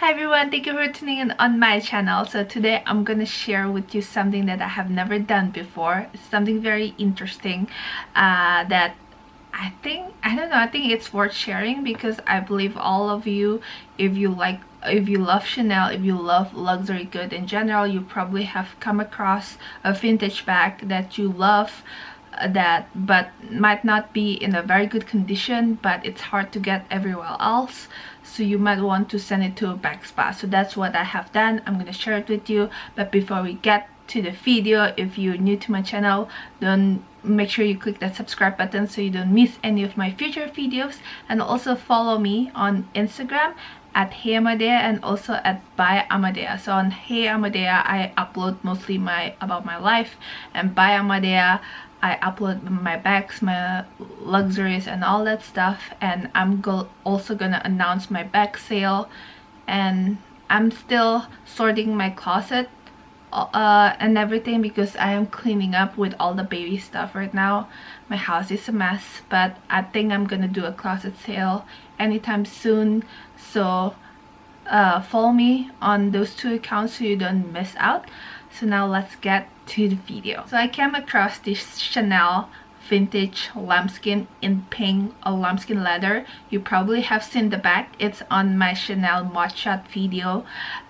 Hi everyone, thank you for tuning in on my channel. So today I'm gonna share with you something that I have never done before. It's something very interesting that I think it's worth sharing, because I believe all of you, if you love Chanel, if you love luxury good in general, you probably have come across a vintage bag that you love, but might not be in a very good condition, but it's hard to get everywhere else, so you might want to send it to a bag spa. So that's what I have done. I'm gonna share it with you. But before we get to the video, if you're new to my channel, don't make sure you click that subscribe button so you don't miss any of my future videos, and also follow me on Instagram at Hey Amadea and also at By Amadea. So on Hey Amadea I upload mostly about my life, and By Amadea I upload my bags, my luxuries and all that stuff. And I'm also gonna announce my bag sale, and I'm still sorting my closet and everything, because I am cleaning up with all the baby stuff right now. My house is a mess, but I think I'm gonna do a closet sale anytime soon. So follow me on those two accounts so you don't miss out. So now let's get to the video. So I came across this Chanel vintage lambskin in pink, a lambskin leather. You probably have seen the bag. It's on my Chanel mugshot video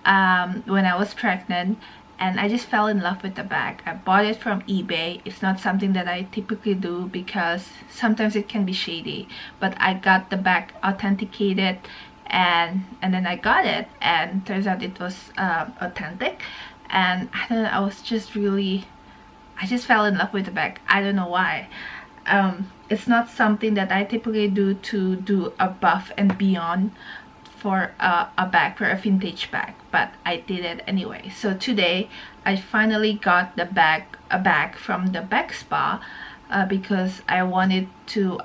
when I was pregnant, and I just fell in love with the bag. I bought it from eBay. It's not something that I typically do because sometimes it can be shady, but I got the bag authenticated, and then I got it, and turns out it was authentic. And I don't know, I just fell in love with the bag. I don't know why. It's not something that I typically do above and beyond for a bag, for a vintage bag, but I did it anyway. So today I finally got a bag from the bag spa, because I wanted to.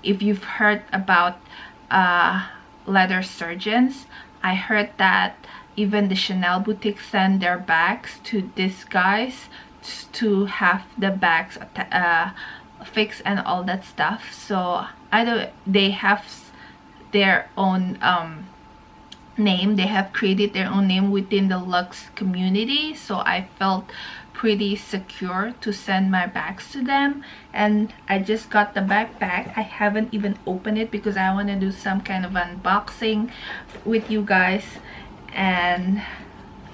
If you've heard about leather surgeons, I heard that even the Chanel boutique send their bags to these guys to have the bags fixed and all that stuff. So they have their own name. They have created their own name within the luxe community, so I felt pretty secure to send my bags to them. And I just got the bag back. I haven't even opened it because I want to do some kind of unboxing with you guys. And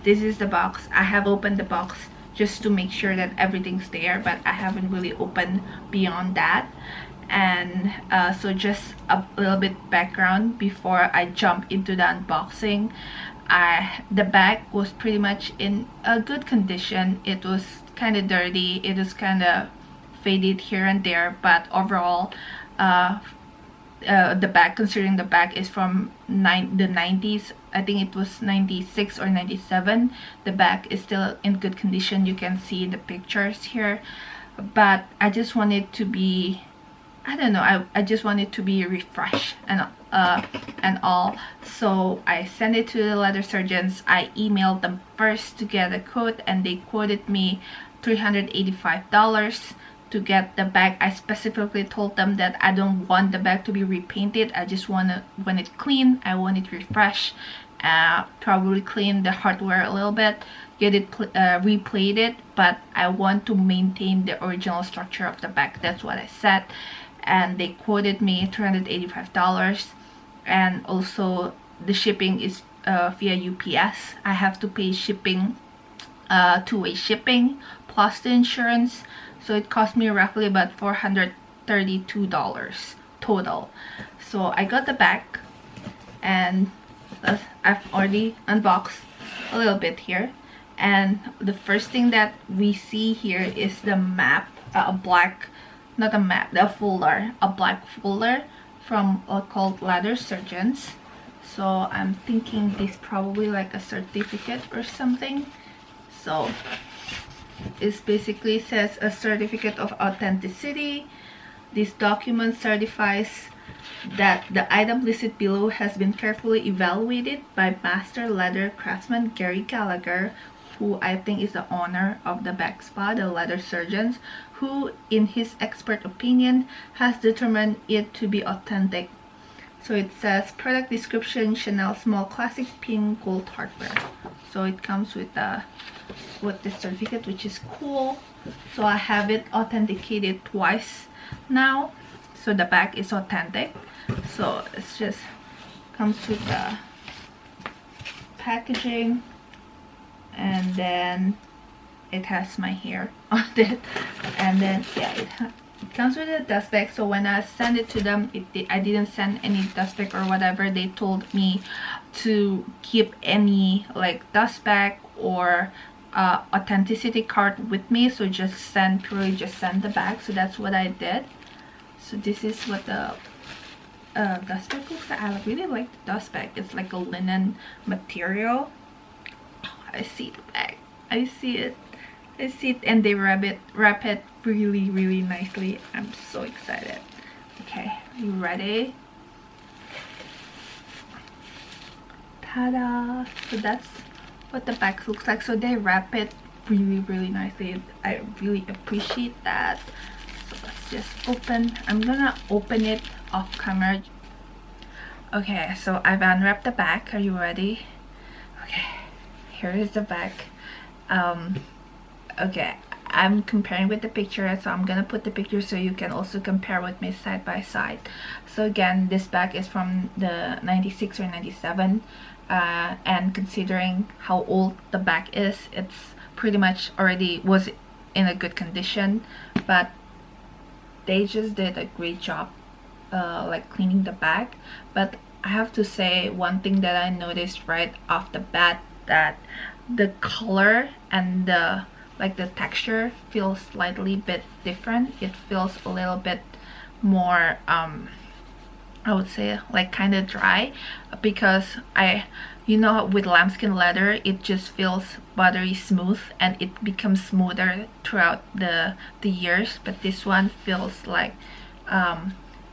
this is the box. I have opened the box just to make sure that everything's there, but I haven't really opened beyond that. And so just a little bit background before I jump into the unboxing. The bag was pretty much in a good condition. It was kind of dirty, it was kind of faded here and there, but overall the bag, considering the bag is from the 90s, I think it was 96 or 97, the bag is still in good condition. You can see the pictures here, but I just wanted to be, I don't know, I just wanted to be refreshed and all. So I sent it to the leather surgeons. I emailed them first to get a quote, and they quoted me $385 to get the bag. I specifically told them that I don't want the bag to be repainted. I just want it clean. I want it refreshed, probably clean the hardware a little bit, get it replated, but I want to maintain the original structure of the bag. That's what I said. And they quoted me $385, and also the shipping is via UPS. I have to pay shipping, two-way shipping plus the insurance, so it cost me roughly about $432 total. So I got the bag, and I've already unboxed a little bit here. And the first thing that we see here is the map, a black folder from called Leather Surgeons. So I'm thinking this probably like a certificate or something. So it basically says a certificate of authenticity. This document certifies that the item listed below has been carefully evaluated by master leather craftsman Gary Gallagher, who I think is the owner of the bag spa, the leather surgeons, who in his expert opinion has determined it to be authentic. So it says product description, Chanel small classic pink gold hardware. So it comes with the certificate, which is cool. So I have it authenticated twice now, so the bag is authentic. So it's just comes with the packaging, and then it has my hair on it, and then yeah, it comes with a dust bag. So when I send it to them, I didn't send any dust bag or whatever. They told me to keep any like dust bag or authenticity card with me, so just send the bag. So that's what I did. So this is what the dust bag looks like. I really like the dust bag. It's like a linen material. I see the bag. I see it, and they wrap it really nicely. I'm so excited. Okay, you ready? Ta-da! So that's what the bag looks like. So they wrap it really nicely. I really appreciate that. So let's just open. I'm gonna open it off camera. Okay, so I've unwrapped the bag. Are you ready? Okay, here is the bag. Okay, I'm comparing with the picture, so I'm gonna put the picture so you can also compare with me side by side. So again, this bag is from the 96 or 97, and considering how old the bag is, it's pretty much already was in a good condition, but they just did a great job like cleaning the bag. But I have to say, one thing that I noticed right off the bat, that the color and the texture feels slightly bit different. It feels a little bit more I would say like kind of dry, because with lambskin leather, it just feels buttery smooth and it becomes smoother throughout the years, but this one feels like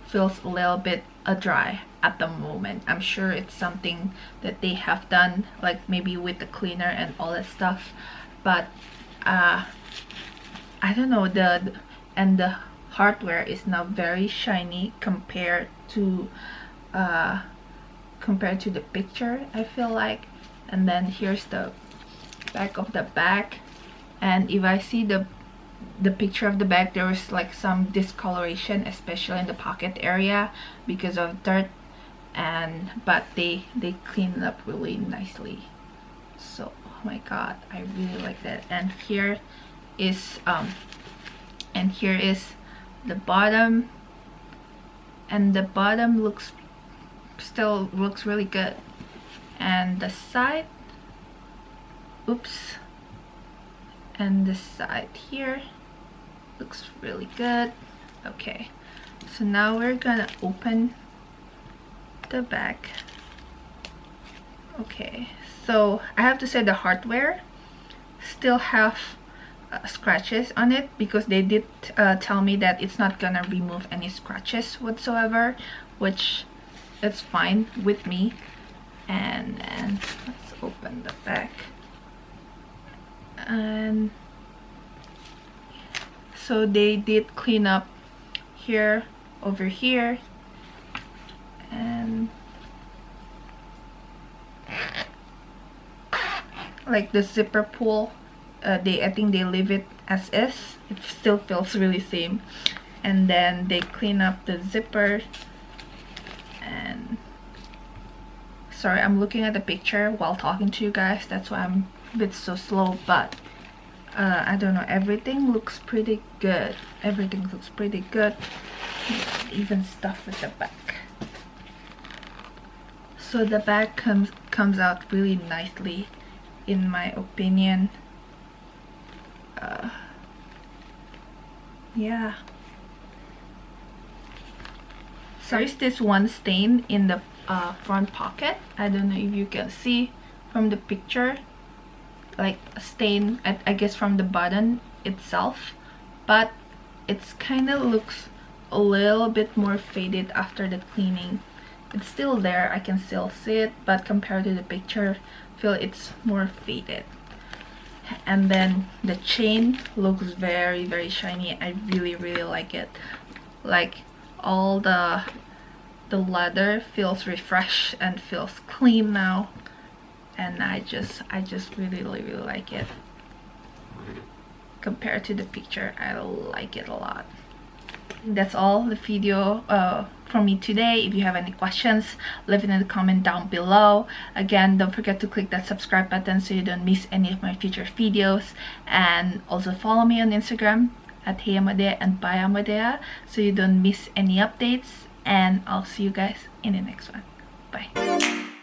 feels a little bit dry at the moment. I'm sure it's something that they have done, like maybe with the cleaner and all that stuff, but I don't know, the hardware is now very shiny compared to the picture, I feel like. And then here's the back of the bag, and if I see the picture of the bag, there was like some discoloration, especially in the pocket area because of dirt, but they cleaned it up really nicely. So oh my god, I really like that. And here is the bottom, and the bottom still looks really good, and the side, and the side here looks really good. Okay, so now we're gonna open the bag. Okay, so I have to say the hardware still have scratches on it, because they did tell me that it's not gonna remove any scratches whatsoever, which is fine with me. And let's open the back. And so they did clean up here, over here, and like the zipper pull, I think they leave it as is. It still feels really same. And then they clean up the zipper. And sorry, I'm looking at the picture while talking to you guys, that's why I'm a bit so slow, but I don't know, everything looks pretty good. Everything looks pretty good, even stuff with the back. So the bag comes out really nicely, in my opinion. Yeah. So there's this one stain in the front pocket. I don't know if you can see from the picture, like a stain, I guess from the button itself, but it's kind of looks a little bit more faded after the cleaning. It's still there, I can still see it, but compared to the picture, I feel it's more faded. And then the chain looks very shiny. I really like it. Like all the the leather feels refreshed and feels clean now, and I just really like it. Compared to the picture, I like it a lot. That's all the video for me today. If you have any questions, leave it in the comment down below. Again, don't forget to click that subscribe button so you don't miss any of my future videos, and also follow me on Instagram at HeyAmadea and ByAmadea so you don't miss any updates, and I'll see you guys in the next one. Bye.